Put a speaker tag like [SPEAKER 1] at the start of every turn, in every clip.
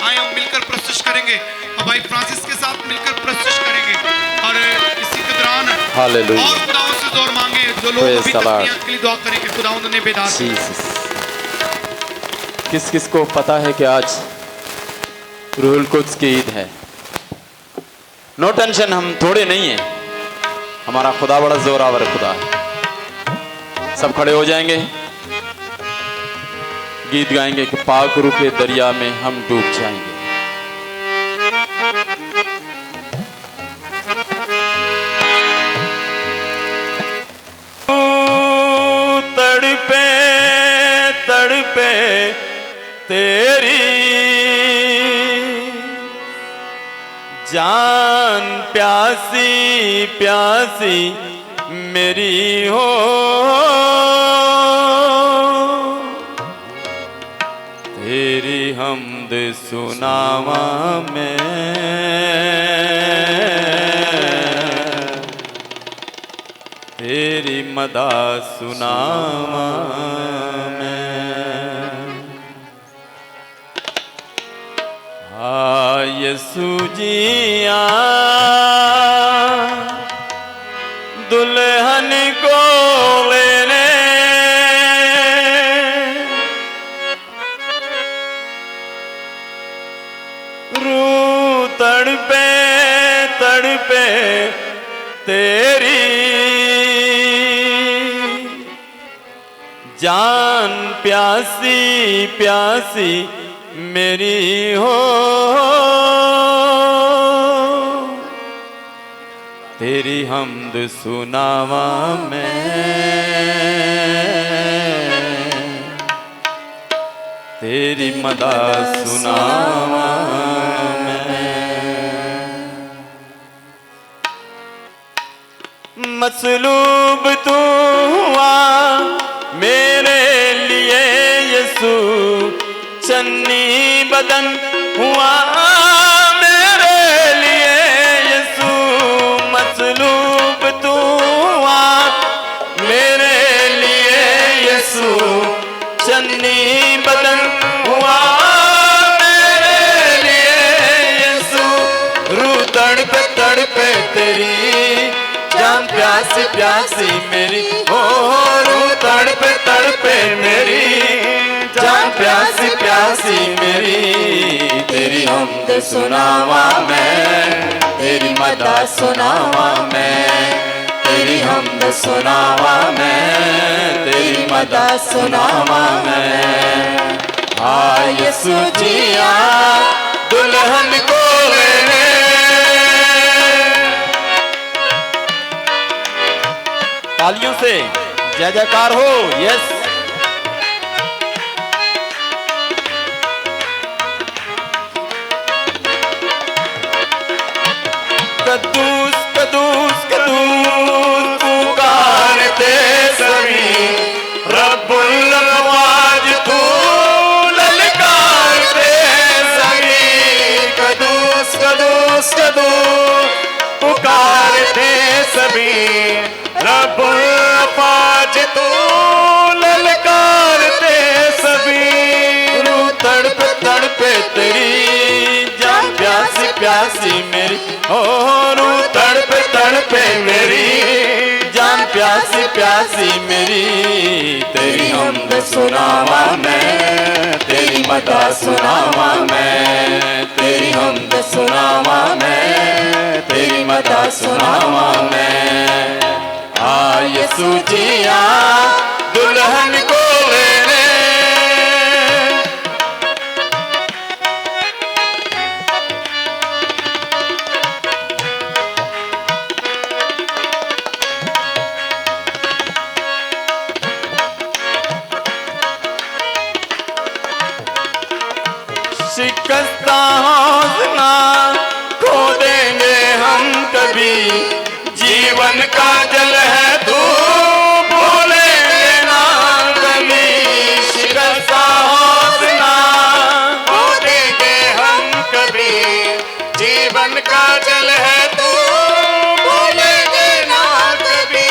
[SPEAKER 1] आए हम मिलकर प्रस्तुत करेंगे और भाई फ्रांसिस के साथ मिलकर प्रस्तुत करेंगे। और इसी के दौरान
[SPEAKER 2] हालेलुया।
[SPEAKER 1] और खुदावंद से जोर मांगे जो लोग अभी तक दुनिया के लिए दुआ करेंगे खुदावंद ने बेदार।
[SPEAKER 2] किस किस को पता है कि आज रूहुल कुद्स की ईद है? नो टेंशन, हम थोड़े नहीं हैं, हमारा खुदा बड़ा जोरावर खुदा है। सब खड़े हो जाएंगे, गीत गाएंगे कि पाक रूह के दरिया में हम डूब जाएंगे।
[SPEAKER 3] तड़पे तड़पे तेरी जान, प्यासी प्यासी मेरी हो, तेरी हमद सुनावा मैं, तेरी मदा सुनावा मैं। यीशु जिया दुल्हन को लेने, रूह तड़पे तड़पे तेरी जान, प्यासी प्यासी मेरी हो, तेरी हमद सुनावा मैं, तेरी मदा सुनावा मैं। मसलूब तू हुआ मेरे लिए यीशु, चन्नी बदन हुआ मेरे लिए यीशु, मसलूब तू हुआ मेरे लिए यीशु, चन्नी बदन हुआ मेरे लिए यीशु, रूह तड़पे तड़पे तेरी जान, प्यासी प्यासी मेरी हो, रूह तड़पे तड़पे मेरी जान, प्यासी प्यासी मेरी, तेरी हमद सुनावा मैं, तेरी मदा सुनावा मैं, तेरी हमद सुनावा मैं, तेरी मदा सुनावा मैं। यीशु जिया दुल्हन को लेने, तालियों से जय जयकार हो। यस, कदूस कदूस कदूस पुकारते सभी, रब्बुल अफ़वाज तू ललकारते सभी, कदूस कदूस कदूस पुकारते सभी, रब्बुल अफ़वाज तू ललकारते सभी, रूह तड़पे तड़पे तेरी जान, प्यासी प्यासी मेरी हो, रूह तड़पे तड़पे मेरी जान, प्यासी प्यासी मेरी, तेरी हमद सुनावा मैं, तेरी मदा सुनावा मैं, तेरी हमद सुनावा मैं, तेरी मदा सुनावा मैं। यीशु जिया दुल्हन को लेने, शिकस्ता हौसला खो देंगे हम कभी, जीवन का जल है तू भूलेंगे ना कभी, शिकस्ता हौसला खो देंगे हम कभी, जीवन का जल है तू भूलेंगे ना कभी,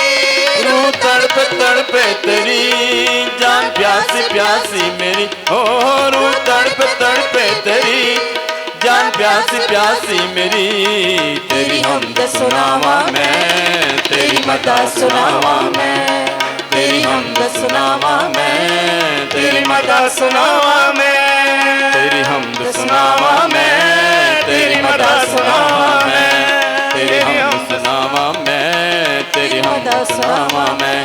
[SPEAKER 3] रूह तड़पे तड़पे तेरी जान, प्यासी प्यासी मेरी हो, रूह तड़पे तड़पे तेरी प्यासी प्यासी मेरी, तेरी हमद सुनावा मैं, तेरी मदा सुनावा मैं, तेरी हमद सुनावा मैं, तेरी मदा सुनावा मैं, तेरी हमद सुनावा मैं, तेरी मदा सुनावा मैं, तेरी हमद सुनावा मैं, तेरी हमद सुनावा मैं,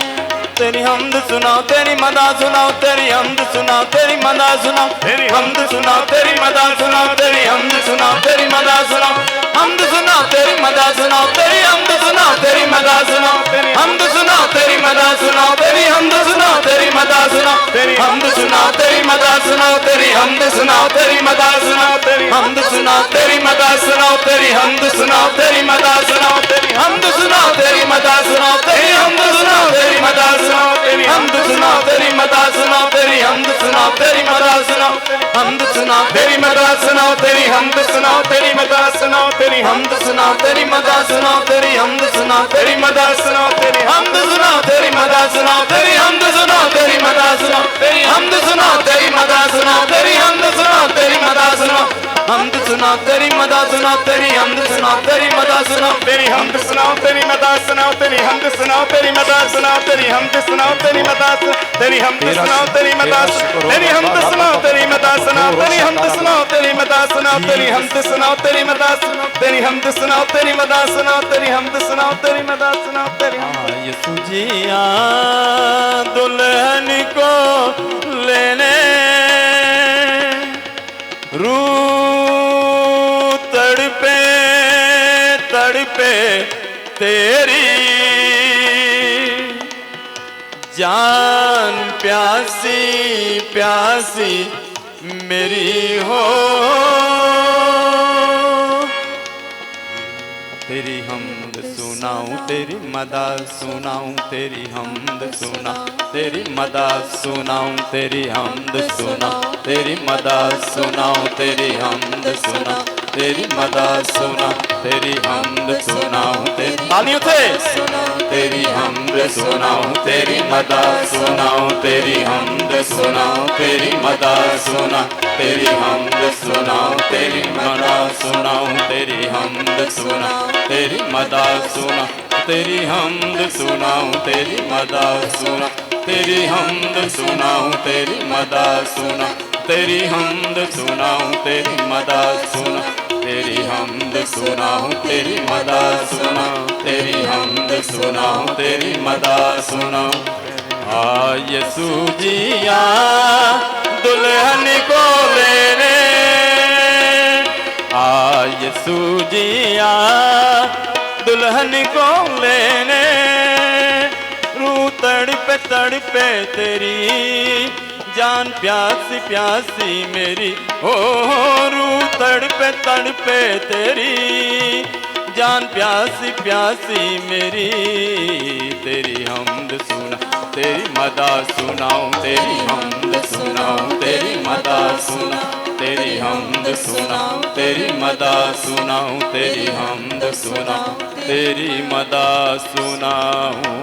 [SPEAKER 3] तेरी हमद सुनाओ तेरी मदा सुनाओ, तेरी हमद सुनाओ तेरी मदा सुनाओ, तेरी हमद सुनाओ तेरी मदा सुनाओ, तेरी हमद सुनाओ तेरी मदा सुनाओ, हमद सुनाओ तेरी मदा सुनाओ, तेरी हमद सुनाओ तेरी मदा सुनाओ, तेरी हमद सुनाओ तेरी मदा सुनाओ, तेरी हमद सुनाओ तेरी मदा सुनाओ, तेरी हमद सुनाओ तेरी मदा सुनाओ, तेरी हमद सुनाओ तेरी मदा सुनाओ, तेरी हमद सुनाओ तेरी मदा सुनाओ, तेरी हमद सुनाओ तेरी मदा सुनाओ, तेरी हमद सुनाओ तेरी मदा सुनाओ, तेरी हमद सुनाओ तेरी मदा सुनाओ, तेरी हमद सुनाओ तेरी मदा सुनाओ, तेरी हमद सुनाओ तेरी मदा सुनाओ, हमद सुनाओ तेरी मदा सुनाओ, तेरी हमद सुनाओ तेरी मदा सुनाओ, तेरी हमद सुनाओ तेरी मदा सुनाओ, तेरी हमद सुनाओ तेरी मदा सुनाओ, तेरी हमद सुनाओ तेरी मदा सुनाओ, तेरी हमद सुनाओ तेरी मदा सुनाओ, तेरी हमद सुनाओ तेरी मदा सुनाओ, तेरी हमद सुनाओ तेरी मदा सुनाओ, हमद सुनाओ तेरी मदा सुनाओ, तेरी हमद सुनाओ तेरी मदा सुनाओ, तेरी हमद सुनाओ तेरी मदा सुनाओ, तेरी हमद सुनाओ तेरी मदा सुनाओ, तेरी हमद सुनाओ तेरी मदा सुनाओ, तेरी हमद सुनाओ तेरी मदा सुनाओ, तेरी हमद सुनाओ तेरी मदा सुनाओ, तेरी हमद सुनाओ तेरी मदा सुनाओ, तेरी हमद सुनाओ तेरी मदा सुनाओ, तेरी हमद सुनाओ तेरी मदा सुनाओ, तेरी हमद सुनाओ तेरी मदा सुनाओ, तेरी यीशु जिया दुल्हन को लेने रू तड़पे तड़पे तेरी जान प्यासी प्यासी मेरी हो, तेरी हमद सुनाऊं तेरी मदा सुनाऊं, तेरी हमद सुनाऊं तेरी मदा सुनाऊं, तेरी हमद सुनाऊं तेरी मदा सुनाऊं, तेरी हमद सुनाऊं तेरी मदा सुनाऊं, तेरी हमद सुनाऊं तेरी तालियों से तेरी हमद सुनाऊं तेरी मदा सुनाऊं, तेरी हमद सुनाऊं तेरी मदा सुनाऊं, तेरी हमद सुनाऊं तेरी मदा सुनाऊं, तेरी हमद सुनाऊं तेरी मदा सुनाऊं, तेरी हमद सुनाऊं तेरी मदा सुनाऊं, तेरी हमद सुनाऊं तेरी मदा सुनाऊं, तेरी हमद सुनाऊं तेरी मदा सुनाऊं, तेरी हमद सुनाऊं तेरी मदा सुनाऊं, तेरी हमद सुनाऊं तेरी मदा सुनाऊं। आ यीशु जिया दुल्हन को लेने, आ यीशु जिया दुल्हन को लेने, रू तड़पे तड़पे तेरी जान प्यासी प्यासी मेरी, ओ रू तड़पे तड़पे तेरी जान प्यासी प्यासी मेरी, तेरी हमद सुना तेरी मदा सुनाऊं, तेरी हमद सुनाऊं तेरी मदा सुनाऊं, तेरी हमद सुनाऊं तेरी मदा सुनाऊं, तेरी हमद सुनाऊं तेरी मदा सुनाऊं।